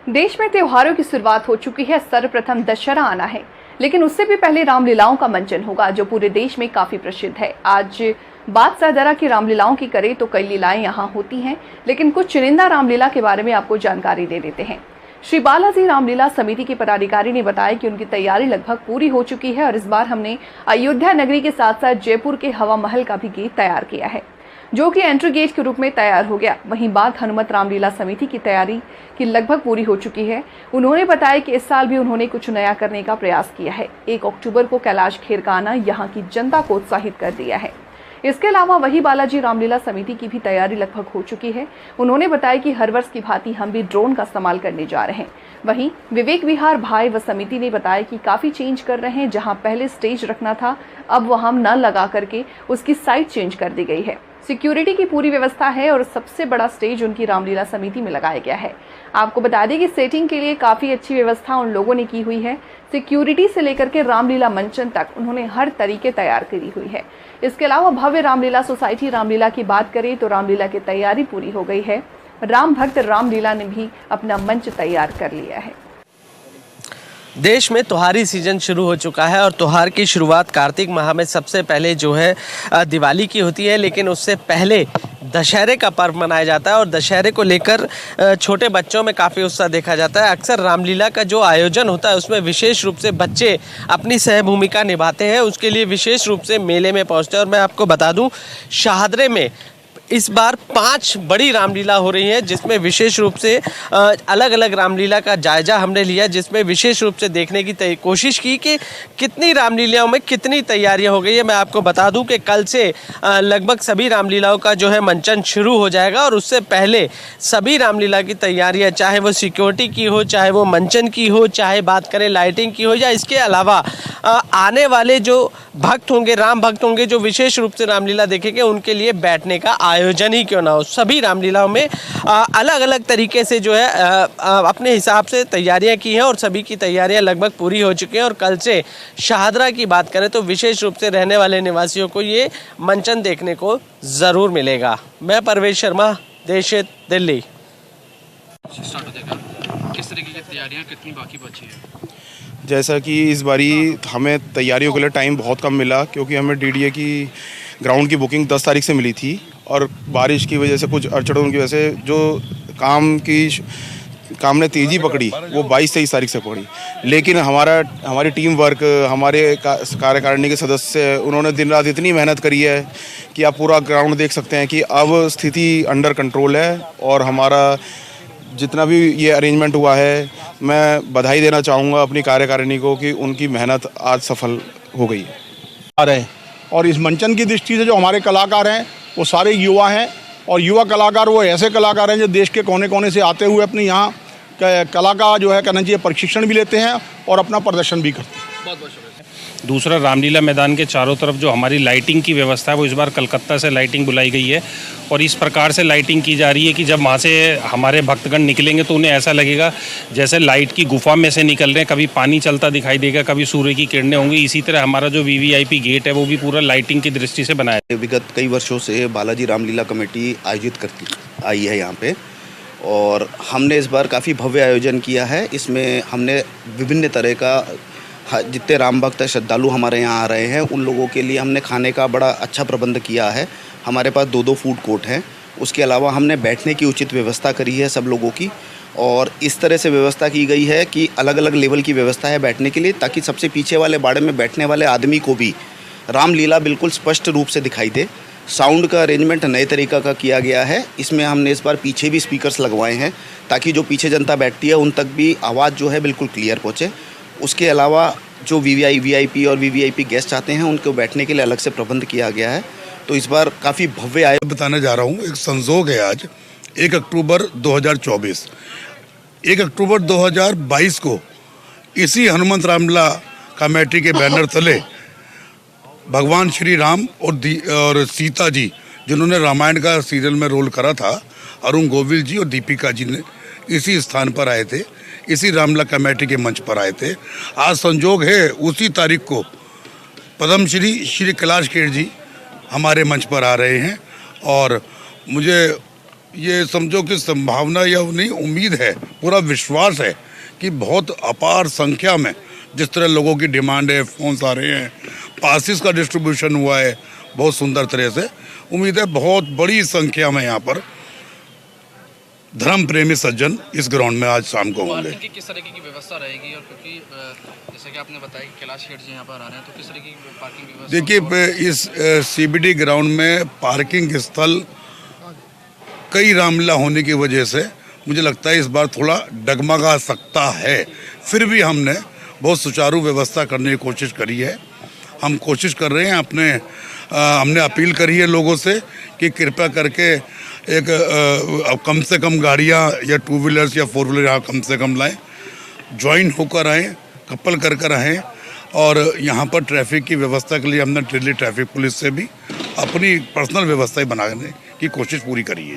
देश में त्योहारों की शुरुआत हो चुकी है। सर्वप्रथम दशहरा आना है, लेकिन उससे भी पहले रामलीलाओं का मंचन होगा, जो पूरे देश में काफी प्रसिद्ध है। आज बात साधारा की रामलीलाओं की करें तो कई लीलाएं यहाँ होती हैं, लेकिन कुछ चुनिंदा रामलीला के बारे में आपको जानकारी दे देते हैं। श्री बालाजी रामलीला समिति के पदाधिकारी ने बताया कि उनकी तैयारी लगभग पूरी हो चुकी है और इस बार हमने अयोध्या नगरी के साथ साथ जयपुर के हवा महल का भी गेट तैयार किया है, जो कि एंट्री गेट के रूप में तैयार हो गया। वहीं बात हनुमत रामलीला समिति की तैयारी की लगभग पूरी हो चुकी है। उन्होंने बताया कि इस साल भी उन्होंने कुछ नया करने का प्रयास किया है। 1 अक्टूबर को कैलाश खेर का आना यहाँ की जनता को उत्साहित कर दिया है। इसके अलावा वही बालाजी रामलीला समिति की भी तैयारी लगभग हो चुकी है। उन्होंने बताया कि हर वर्ष की भांति हम भी ड्रोन का इस्तेमाल करने जा रहे हैं। वहीं विवेक विहार भाई व समिति ने बताया कि काफी चेंज कर रहे हैं। जहां पहले स्टेज रखना था, अब वहां न लगा करके उसकी साइड चेंज कर दी गई है। सिक्योरिटी की पूरी व्यवस्था है और सबसे बड़ा स्टेज उनकी रामलीला समिति में लगाया गया है। आपको बता दें कि सेटिंग के लिए काफी अच्छी व्यवस्था उन लोगों ने की हुई है। सिक्योरिटी से लेकर के रामलीला मंचन तक उन्होंने हर तरीके तैयार करी हुई है। इसके अलावा भव्य रामलीला सोसाइटी रामलीला की बात करें तो रामलीला की तैयारी पूरी हो गई है। राम भक्त रामलीला ने भी अपना मंच तैयार कर लिया है। देश में त्योहारी सीजन शुरू हो चुका है और त्योहार की शुरुआत कार्तिक माह में सबसे पहले जो है दिवाली की होती है, लेकिन उससे पहले दशहरे का पर्व मनाया जाता है और दशहरे को लेकर छोटे बच्चों में काफ़ी उत्साह देखा जाता है। अक्सर रामलीला का जो आयोजन होता है उसमें विशेष रूप से बच्चे अपनी सहभूमिका निभाते हैं, उसके लिए विशेष रूप से मेले में पहुँचते हैं। और मैं आपको बता दूँ, शाहदरे में इस बार 5 बड़ी रामलीला हो रही है, जिसमें विशेष रूप से अलग अलग रामलीला का जायजा हमने लिया, जिसमें विशेष रूप से देखने की कोशिश की कि कितनी रामलीलाओं में कितनी तैयारियां हो गई है। मैं आपको बता दूं कि कल से लगभग सभी रामलीलाओं का जो है मंचन शुरू हो जाएगा और उससे पहले सभी रामलीला की तैयारियां, चाहे वो सिक्योरिटी की हो, चाहे वो मंचन की हो, चाहे बात करें लाइटिंग की हो, या इसके अलावा आने वाले जो भक्त होंगे, राम भक्त होंगे, जो विशेष रूप से रामलीला देखेंगे, उनके लिए बैठने का आयोजन ही क्यों ना हो। सभी रामलीलाओं में अलग अलग तरीके से जो है अपने हिसाब से तैयारियां की हैं और सभी की तैयारियां लगभग पूरी हो चुकी हैं। और कल से शाहदरा की बात करें तो विशेष रूप से रहने वाले निवासियों को ये मंचन देखने को ज़रूर मिलेगा। मैं परवेश शर्मा, देश हित, दिल्ली। किस तरीके की तैयारियां कितनी बाकी बची है? जैसा कि इस बारी हमें तैयारियों के लिए टाइम बहुत कम मिला, क्योंकि हमें डीडीए की ग्राउंड की बुकिंग 10 तारीख से मिली थी और बारिश की वजह से, कुछ अड़चनों की वजह से जो काम ने तेज़ी पकड़ी वो 22-23 तारीख से पकड़ी। लेकिन हमारी टीम वर्क, हमारे कार्यकारिणी के सदस्य, उन्होंने दिन रात इतनी मेहनत करी है कि आप पूरा ग्राउंड देख सकते हैं कि अब स्थिति अंडर कंट्रोल है। और हमारा जितना भी ये अरेंजमेंट हुआ है, मैं बधाई देना चाहूँगा अपनी कार्यकारिणी को कि उनकी मेहनत आज सफल हो गई है। और इस मंचन की दृष्टि से जो हमारे कलाकार हैं वो सारे युवा हैं, और युवा कलाकार वो ऐसे कलाकार हैं जो देश के कोने कोने से आते हुए अपने यहाँ कला का जो है कहना चाहिए प्रशिक्षण भी लेते हैं और अपना प्रदर्शन भी करते हैं। बहुत बहुत शुक्रिया। दूसरा, रामलीला मैदान के चारों तरफ जो हमारी लाइटिंग की व्यवस्था है वो इस बार कलकत्ता से लाइटिंग बुलाई गई है और इस प्रकार से लाइटिंग की जा रही है कि जब वहाँ से हमारे भक्तगण निकलेंगे तो उन्हें ऐसा लगेगा जैसे लाइट की गुफा में से निकल रहे हैं। कभी पानी चलता दिखाई देगा, कभी सूर्य की किरणें होंगी। इसी तरह हमारा जो वीवीआईपी गेट है वो भी पूरा लाइटिंग की दृष्टि से बनाया है। विगत कई वर्षों से बालाजी रामलीला कमेटी आयोजित करती आई है यहाँ पे, और हमने इस बार काफ़ी भव्य आयोजन किया है। इसमें हमने विभिन्न तरह का, जितने राम भक्त श्रद्धालु हमारे यहाँ आ रहे हैं उन लोगों के लिए हमने खाने का बड़ा अच्छा प्रबंध किया है। हमारे पास 2-2 फूड कोर्ट हैं। उसके अलावा हमने बैठने की उचित व्यवस्था करी है सब लोगों की, और इस तरह से व्यवस्था की गई है कि अलग अलग लेवल की व्यवस्था है बैठने के लिए, ताकि सबसे पीछे वाले बाड़े में बैठने वाले आदमी को भी रामलीला बिल्कुल स्पष्ट रूप से दिखाई दे। साउंड का अरेंजमेंट नए तरीक़ा का किया गया है। इसमें हमने इस बार पीछे भी स्पीकर्स लगवाए हैं ताकि जो पीछे जनता बैठती है उन तक भी आवाज़ जो है बिल्कुल क्लियर पहुँचे। उसके अलावा जो वीवीआईपी और वीवीआईपी गेस्ट आते हैं उनको बैठने के लिए अलग से प्रबंध किया गया है। तो इस बार काफ़ी भव्य आयोजन बताने जा रहा हूँ। एक संजोग है, आज 1 अक्टूबर 2024, 1 अक्टूबर 2022 को इसी हनुमत रामलीला कमेटी के बैनर तले भगवान श्री राम और सीता जी, जिन्होंने रामायण का सीरियल में रोल करा था, अरुण गोविल जी और दीपिका जी ने इसी स्थान पर आए थे, इसी रामलीला कमेटी के मंच पर आए थे। आज संजोग है उसी तारीख को श्री कैलाश खेर जी हमारे मंच पर आ रहे हैं, और मुझे ये समझो कि संभावना या नहीं, उम्मीद है, पूरा विश्वास है कि बहुत अपार संख्या में जिस तरह लोगों की डिमांड है, फोन्स आ रहे हैं, पासिस का डिस्ट्रीब्यूशन हुआ है बहुत सुंदर तरह से। उम्मीद है बहुत बड़ी संख्या में यहाँ पर धर्म प्रेमी सज्जन इस ग्राउंड में आज शाम को होंगे। पार्किंग की किस तरीके की व्यवस्था रहेगी, और क्योंकि जैसे कि आपने बताया कि कैलाश खेर जी यहाँ पर आ रहे हैं, तो किस तरीके की पार्किंग व्यवस्था? देखिए, इस CBD ग्राउंड में पार्किंग स्थल कई रामलीला होने की वजह से मुझे लगता है इस बार थोड़ा डगमगा सकता है। फिर भी हमने बहुत सुचारू व्यवस्था करने की कोशिश करी है। हम कोशिश कर रहे हैं हमने अपील करी है लोगों से कि कृपया करके कम से कम गाड़ियाँ या 2 व्हीलर्स या 4 व्हीलर यहाँ कम से कम लाएं, ज्वाइन होकर आएँ, कपल कर आएँ। और यहाँ पर ट्रैफिक की व्यवस्था के लिए हमने दिल्ली ट्रैफिक पुलिस से भी अपनी पर्सनल व्यवस्थाएं बनाने की कोशिश पूरी करी है।